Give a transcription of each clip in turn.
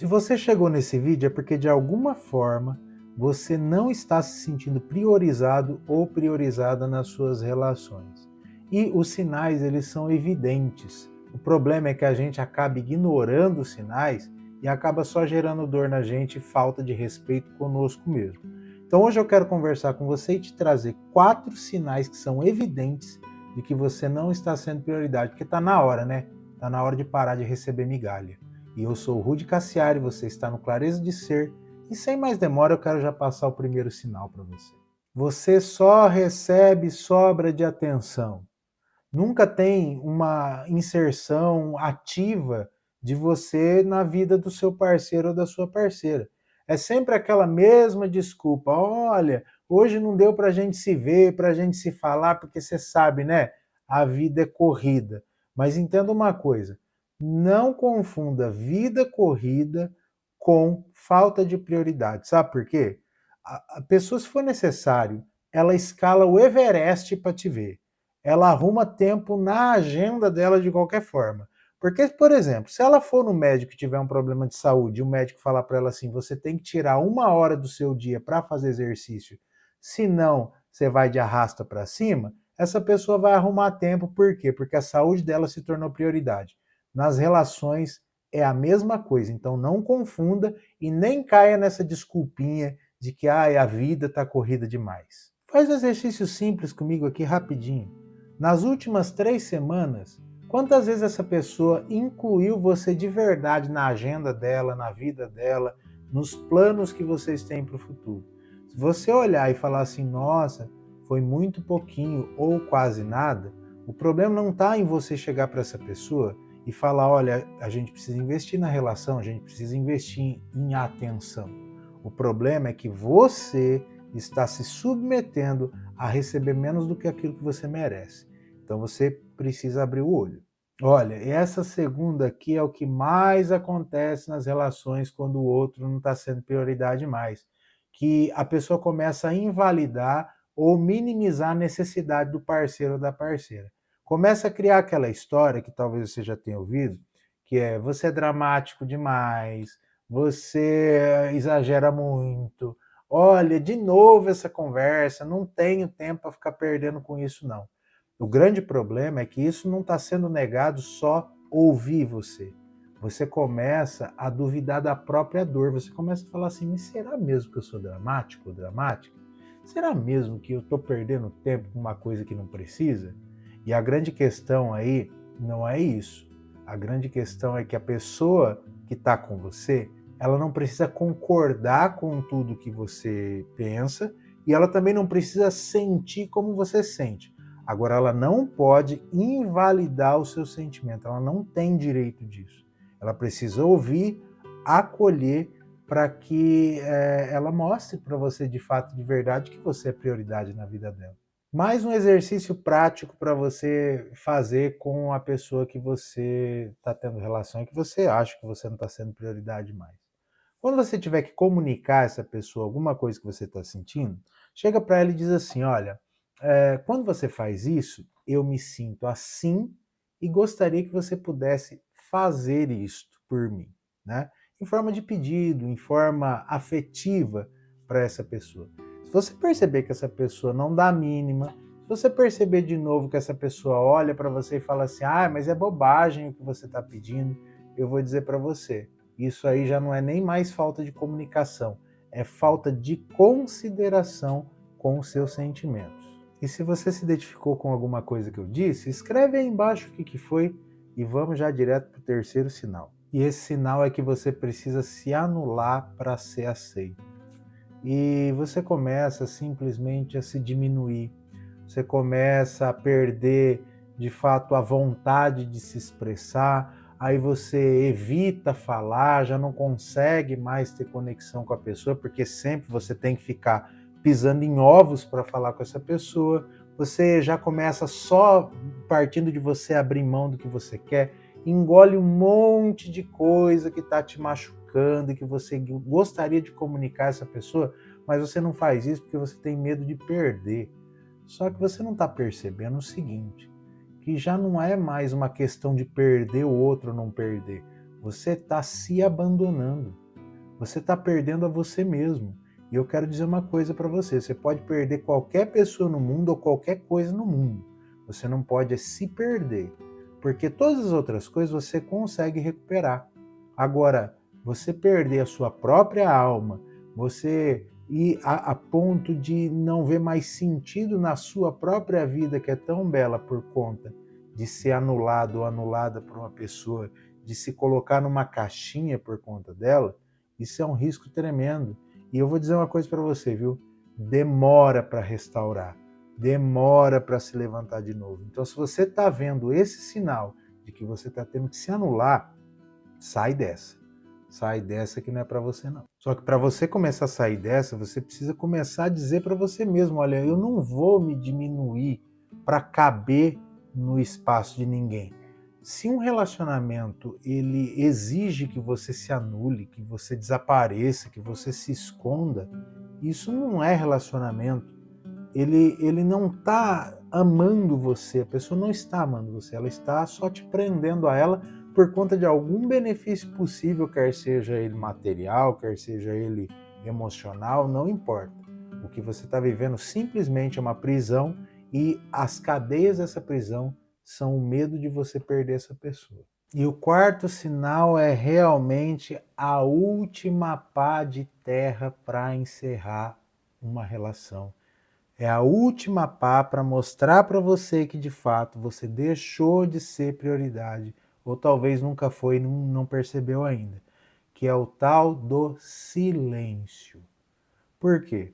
Se você chegou nesse vídeo é porque de alguma forma você não está se sentindo priorizado ou priorizada nas suas relações. E os sinais, eles são evidentes. O problema é que a gente acaba ignorando os sinais e acaba só gerando dor na gente e falta de respeito conosco mesmo. Então hoje eu quero conversar com você e te trazer 4 sinais que são evidentes de que você não está sendo prioridade, porque está na hora, né? Está na hora de parar de receber migalha. E eu sou o Rudy Cassiari, você está no Clareza de Ser, e sem mais demora eu quero já passar o primeiro sinal para você. Você só recebe sobra de atenção. Nunca tem uma inserção ativa de você na vida do seu parceiro ou da sua parceira. É sempre aquela mesma desculpa. Olha, hoje não deu para a gente se ver, para a gente se falar, porque você sabe, né? A vida é corrida. Mas entenda uma coisa: não confunda vida corrida com falta de prioridade. Sabe por quê? A pessoa, se for necessário, ela escala o Everest para te ver. Ela arruma tempo na agenda dela de qualquer forma. Porque, por exemplo, se ela for no médico e tiver um problema de saúde, e o médico falar para ela assim, você tem que tirar 1 hora do seu dia para fazer exercício, senão você vai de arrasta para cima, essa pessoa vai arrumar tempo. Por quê? Porque a saúde dela se tornou prioridade. Nas relações é a mesma coisa, então não confunda e nem caia nessa desculpinha de que a vida está corrida demais. Faz um exercício simples comigo aqui rapidinho. Nas últimas 3 semanas, quantas vezes essa pessoa incluiu você de verdade na agenda dela, na vida dela, nos planos que vocês têm para o futuro? Se você olhar e falar assim, nossa, foi muito pouquinho ou quase nada, o problema não está em você chegar para essa pessoa e falar, olha, a gente precisa investir na relação, a gente precisa investir em atenção. O problema é que você está se submetendo a receber menos do que aquilo que você merece. Então você precisa abrir o olho. Olha, essa segunda aqui é o que mais acontece nas relações quando o outro não está sendo prioridade mais. Que a pessoa começa a invalidar ou minimizar a necessidade do parceiro ou da parceira. Começa a criar aquela história que talvez você já tenha ouvido, que é você é dramático demais, você exagera muito, olha, de novo essa conversa, não tenho tempo para ficar perdendo com isso não. O grande problema é que isso não está sendo negado só ouvir você. Você começa a duvidar da própria dor. Você começa a falar assim, mas será mesmo que eu sou dramático ou dramática? Será mesmo que eu estou perdendo tempo com uma coisa que não precisa? E a grande questão aí não é isso. A grande questão é que a pessoa que está com você, ela não precisa concordar com tudo que você pensa e ela também não precisa sentir como você sente. Agora, ela não pode invalidar o seu sentimento, ela não tem direito disso. Ela precisa ouvir, acolher, para que ela mostre para você de fato, de verdade, que você é prioridade na vida dela. Mais um exercício prático para você fazer com a pessoa que você está tendo relação e que você acha que você não está sendo prioridade mais. Quando você tiver que comunicar a essa pessoa alguma coisa que você está sentindo, chega para ela e diz assim, olha, quando você faz isso, eu me sinto assim e gostaria que você pudesse fazer isto por mim, né? Em forma de pedido, em forma afetiva para essa pessoa. Se você perceber que essa pessoa não dá a mínima, se você perceber de novo que essa pessoa olha para você e fala assim, mas é bobagem o que você está pedindo, eu vou dizer para você, isso aí já não é nem mais falta de comunicação, é falta de consideração com os seus sentimentos. E se você se identificou com alguma coisa que eu disse, escreve aí embaixo o que foi e vamos já direto para o terceiro sinal. E esse sinal é que você precisa se anular para ser aceito. E você começa simplesmente a se diminuir, você começa a perder de fato a vontade de se expressar, aí você evita falar, já não consegue mais ter conexão com a pessoa, porque sempre você tem que ficar pisando em ovos para falar com essa pessoa, você já começa só partindo de você abrir mão do que você quer, engole um monte de coisa que está te machucando e que você gostaria de comunicar a essa pessoa, mas você não faz isso porque você tem medo de perder. Só que você não está percebendo o seguinte, que já não é mais uma questão de perder o outro ou não perder. você está se abandonando. Você está perdendo a você mesmo. E eu quero dizer uma coisa para você: você pode perder qualquer pessoa no mundo ou qualquer coisa no mundo. Você não pode se perder, porque todas as outras coisas você consegue recuperar. Agora, você perder a sua própria alma, você ir a ponto de não ver mais sentido na sua própria vida, que é tão bela por conta de ser anulado ou anulada por uma pessoa, de se colocar numa caixinha por conta dela, isso é um risco tremendo. E eu vou dizer uma coisa para você, viu? Demora para restaurar, demora para se levantar de novo. Então, se você está vendo esse sinal de que você está tendo que se anular, sai dessa. Sai dessa que não é para você não. Só que para você começar a sair dessa, você precisa começar a dizer para você mesmo, olha, eu não vou me diminuir para caber no espaço de ninguém. Se um relacionamento ele exige que você se anule, que você desapareça, que você se esconda, isso não é relacionamento. Ele não está amando você, a pessoa não está amando você, ela está só te prendendo a ela por conta de algum benefício possível, quer seja ele material, quer seja ele emocional, não importa. O que você está vivendo simplesmente é uma prisão e as cadeias dessa prisão são o medo de você perder essa pessoa. E o quarto sinal é realmente a última pá de terra para encerrar uma relação. É a última pá para mostrar para você que de fato você deixou de ser prioridade, ou talvez nunca foi e não percebeu ainda, que é o tal do silêncio. Por quê?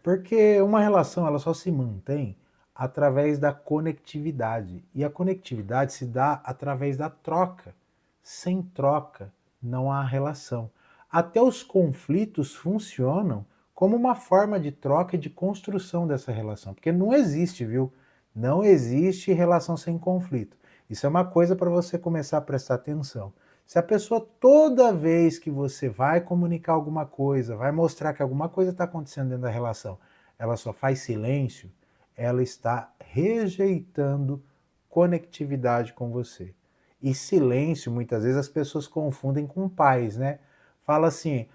Porque uma relação ela só se mantém através da conectividade. E a conectividade se dá através da troca. Sem troca, não há relação. Até os conflitos funcionam como uma forma de troca e de construção dessa relação. Porque não existe, viu? Não existe relação sem conflito. Isso é uma coisa para você começar a prestar atenção. Se a pessoa toda vez que você vai comunicar alguma coisa, vai mostrar que alguma coisa está acontecendo dentro da relação, ela só faz silêncio, ela está rejeitando conectividade com você. E silêncio, muitas vezes as pessoas confundem com paz, né? Fala assim,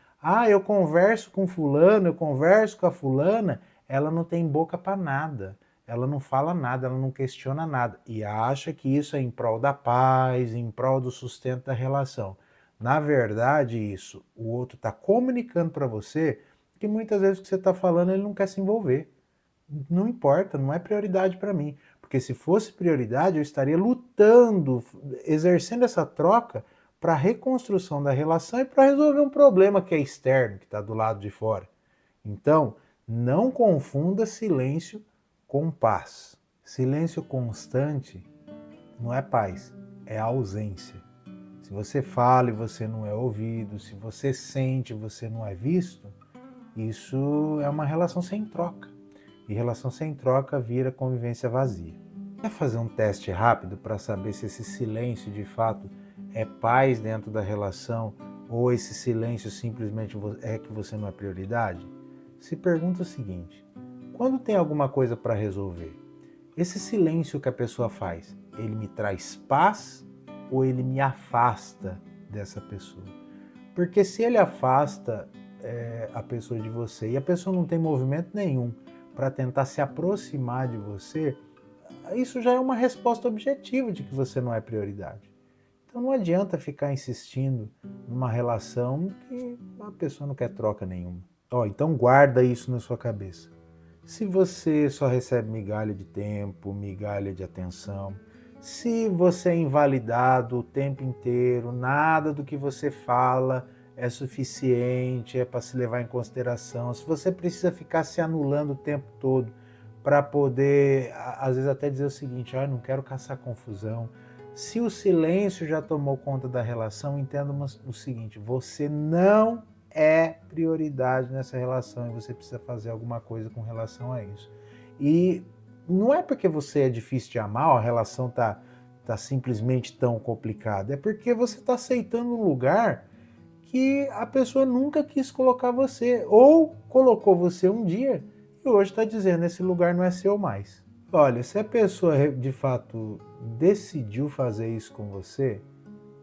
eu converso com fulano, eu converso com a fulana, ela não tem boca para nada. Ela não fala nada, ela não questiona nada e acha que isso é em prol da paz, em prol do sustento da relação. Na verdade, isso, o outro está comunicando para você que muitas vezes o que você está falando ele não quer se envolver. Não importa, não é prioridade para mim. Porque se fosse prioridade, eu estaria lutando, exercendo essa troca para a reconstrução da relação e para resolver um problema que é externo, que está do lado de fora. Então, não confunda silêncio com paz. Silêncio constante não é paz, é ausência. Se você fala e você não é ouvido, se você sente e você não é visto, isso é uma relação sem troca. E relação sem troca vira convivência vazia. Quer fazer um teste rápido para saber se esse silêncio de fato é paz dentro da relação ou esse silêncio simplesmente é que você não é prioridade? Se pergunta o seguinte: quando tem alguma coisa para resolver, esse silêncio que a pessoa faz, ele me traz paz ou ele me afasta dessa pessoa? Porque se ele afasta a pessoa de você e a pessoa não tem movimento nenhum para tentar se aproximar de você, isso já é uma resposta objetiva de que você não é prioridade. Então não adianta ficar insistindo numa relação que a pessoa não quer troca nenhuma. Então guarda isso na sua cabeça. Se você só recebe migalha de tempo, migalha de atenção, se você é invalidado o tempo inteiro, nada do que você fala é suficiente, é para se levar em consideração, se você precisa ficar se anulando o tempo todo para poder, às vezes até dizer o seguinte, não quero caçar confusão. Se o silêncio já tomou conta da relação, entenda o seguinte, você não é prioridade nessa relação e você precisa fazer alguma coisa com relação a isso. E não é porque você é difícil de amar, a relação tá simplesmente tão complicada, é porque você está aceitando um lugar que a pessoa nunca quis colocar você, ou colocou você um dia e hoje está dizendo esse lugar não é seu mais. Olha, se a pessoa de fato decidiu fazer isso com você,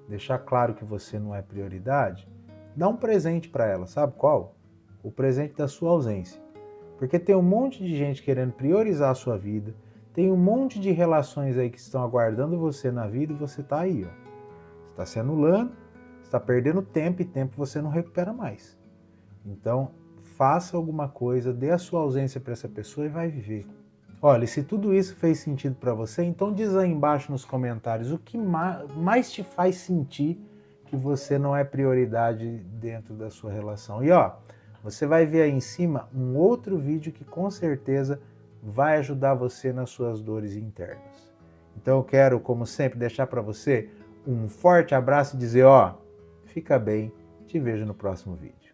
deixar claro que você não é prioridade, dá um presente para ela, sabe qual? O presente da sua ausência. Porque tem um monte de gente querendo priorizar a sua vida, tem um monte de relações aí que estão aguardando você na vida e você está aí, ó. Você está se anulando, está perdendo tempo e tempo você não recupera mais. Então, faça alguma coisa, dê a sua ausência para essa pessoa e vai viver. Olha, se tudo isso fez sentido para você, então diz aí embaixo nos comentários o que mais te faz sentir que você não é prioridade dentro da sua relação. E ó, você vai ver aí em cima um outro vídeo que com certeza vai ajudar você nas suas dores internas. Então eu quero, como sempre, deixar para você um forte abraço e dizer, ó, fica bem, te vejo no próximo vídeo.